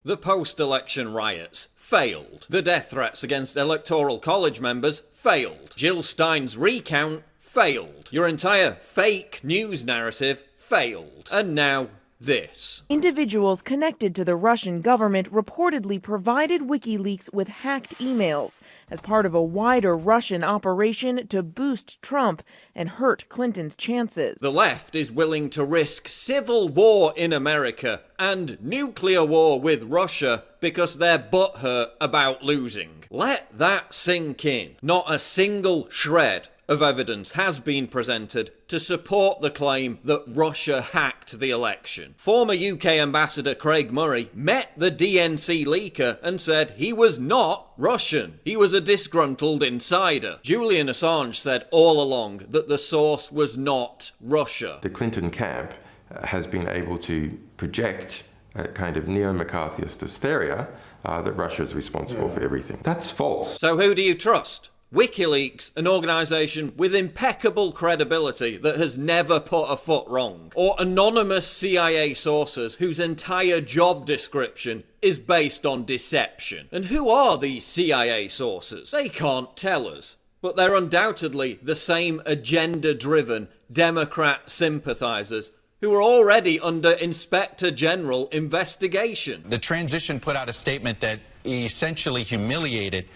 The post-election riots failed. The death threats against Electoral College members failed. Jill Stein's recount failed. Your entire fake news narrative failed. And now this. Individuals connected to the Russian government reportedly provided WikiLeaks with hacked emails as part of a wider Russian operation to boost Trump and hurt Clinton's chances. The left is willing to risk civil war in America and nuclear war with Russia because they're butthurt about losing. Let that sink in. Not a single shred of evidence has been presented to support the claim that Russia hacked the election. Former UK Ambassador Craig Murray met the DNC leaker and said he was not Russian. He was a disgruntled insider. Julian Assange said all along that the source was not Russia. The Clinton camp has been able to project a kind of neo-McCarthyist hysteria that Russia is responsible for everything. That's false. So who do you trust? WikiLeaks, an organisation with impeccable credibility that has never put a foot wrong, or anonymous CIA sources whose entire job description is based on deception? And who are these CIA sources? They can't tell us, but they're undoubtedly the same agenda-driven Democrat sympathisers who are already under Inspector General investigation. The transition put out a statement that essentially humiliated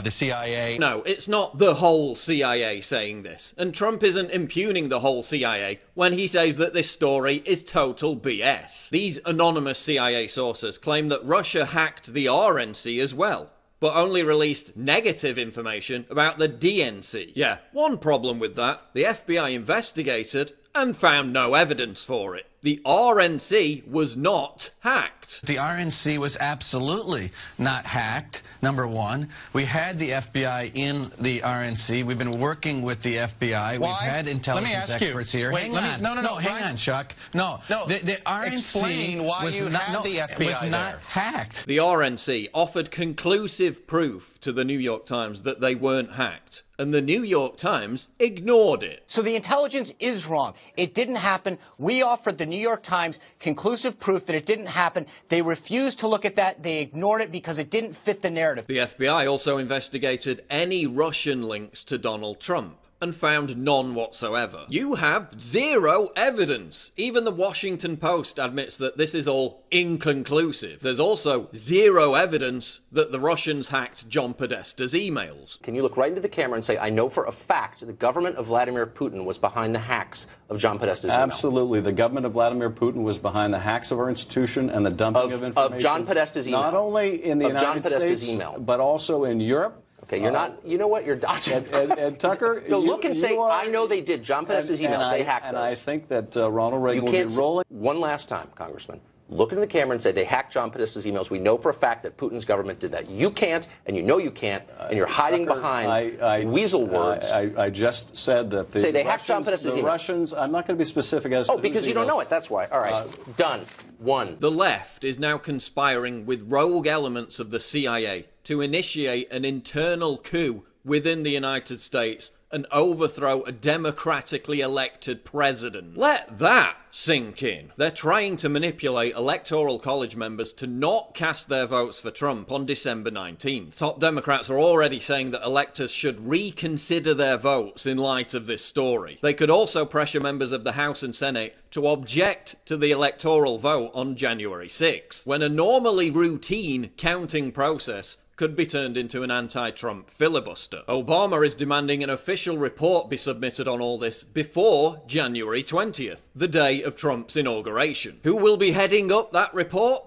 the CIA. No, it's not the whole CIA saying this, and Trump isn't impugning the whole CIA when he says that this story is total BS. These anonymous CIA sources claim that Russia hacked the RNC as well, but only released negative information about the DNC. Yeah, one problem with that, the FBI investigated and found no evidence for it. The RNC was not hacked. The RNC was absolutely not hacked, number one. We had the FBI in the RNC. We've been working with the FBI. Why? We've had intelligence experts here. Hang on. No, hang on, Chuck. No, the RNC explain why was you not, had the FBI was not there. hacked. The RNC offered conclusive proof to the New York Times that they weren't hacked, and the New York Times ignored it. So the intelligence is wrong. It didn't happen. We offered the New York Times conclusive proof that it didn't happen. They refused to look at that. They ignored it because it didn't fit the narrative. The FBI also investigated any Russian links to Donald Trump and found none whatsoever. You have zero evidence. Even the Washington Post admits that this is all inconclusive. There's also zero evidence that the Russians hacked John Podesta's emails. Can you look right into the camera and say, I know for a fact the government of Vladimir Putin was behind the hacks of John Podesta's email? Absolutely. The government of Vladimir Putin was behind the hacks of our institution and the dumping of information. Of John Podesta's email. Not only in the United United States, States, email. but also in Europe. Okay, you're not, you know what, you're dodging. And Tucker, no, look and say, I know they did. John Podesta's emails, they hacked those. And I think that Ronald Reagan will be rolling. One last time, Congressman. Look into the camera and say they hacked John Podesta's emails. We know for a fact that Putin's government did that. You can't, and you know you can't, and you're hiding Tucker, behind weasel words. I just said that the say they hacked John Podesta's emails. Russians, I'm not going to be specific as to Oh, because you don't know it, that's why. All right, done. One. The left is now conspiring with rogue elements of the CIA to initiate an internal coup within the United States and overthrow a democratically elected president. Let that sink in. They're trying to manipulate Electoral College members to not cast their votes for Trump on December 19th. Top Democrats are already saying that electors should reconsider their votes in light of this story. They could also pressure members of the House and Senate to object to the electoral vote on January 6th, when a normally routine counting process could be turned into an anti-Trump filibuster. Obama is demanding an official report be submitted on all this before January 20th, the day of Trump's inauguration. Who will be heading up that report?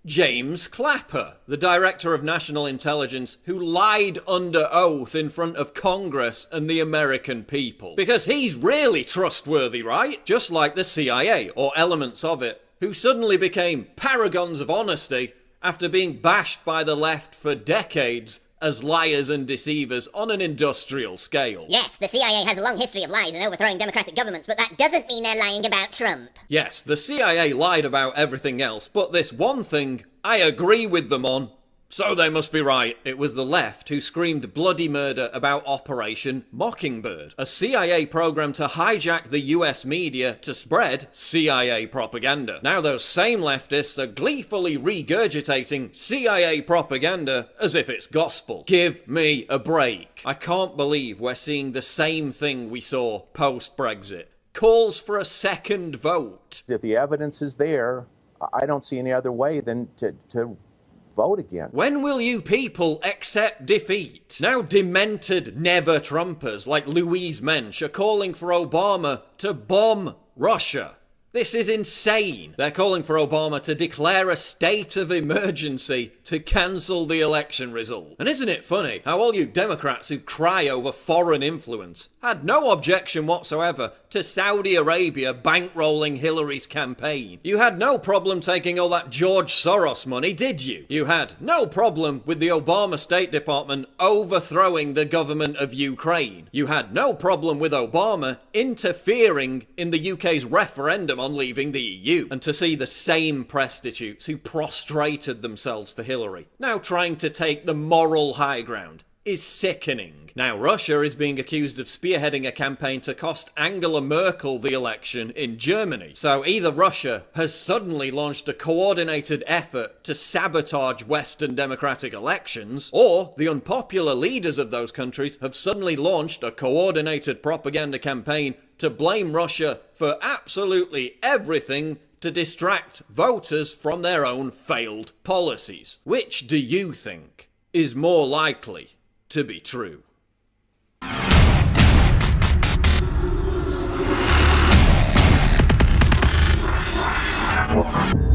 James Clapper, the Director of National Intelligence who lied under oath in front of Congress and the American people. Because he's really trustworthy, right? Just like the CIA, or elements of it, who suddenly became paragons of honesty after being bashed by the left for decades as liars and deceivers on an industrial scale. Yes, the CIA has a long history of lies and overthrowing democratic governments, but that doesn't mean they're lying about Trump. Yes, the CIA lied about everything else, but this one thing, I agree with them on. So they must be right. It was the left who screamed bloody murder about Operation Mockingbird, a CIA program to hijack the US media to spread CIA propaganda. Now those same leftists are gleefully regurgitating CIA propaganda as if it's gospel. Give me a break. I can't believe we're seeing the same thing we saw post-Brexit. Calls for a second vote. If the evidence is there, I don't see any other way than to vote again. When will you people accept defeat? Now demented never-Trumpers like Louise Mensch are calling for Obama to bomb Russia. This is insane. They're calling for Obama to declare a state of emergency to cancel the election result. And isn't it funny how all you Democrats who cry over foreign influence had no objection whatsoever to Saudi Arabia bankrolling Hillary's campaign? You had no problem taking all that George Soros money, did you? You had no problem with the Obama State Department overthrowing the government of Ukraine. You had no problem with Obama interfering in the UK's referendum on leaving the EU. And to see the same prostitutes who prostrated themselves for Hillary now trying to take the moral high ground is sickening. Now Russia is being accused of spearheading a campaign to cost Angela Merkel the election in Germany. So either Russia has suddenly launched a coordinated effort to sabotage Western democratic elections, or the unpopular leaders of those countries have suddenly launched a coordinated propaganda campaign to blame Russia for absolutely everything to distract voters from their own failed policies. Which do you think is more likely to be true? What?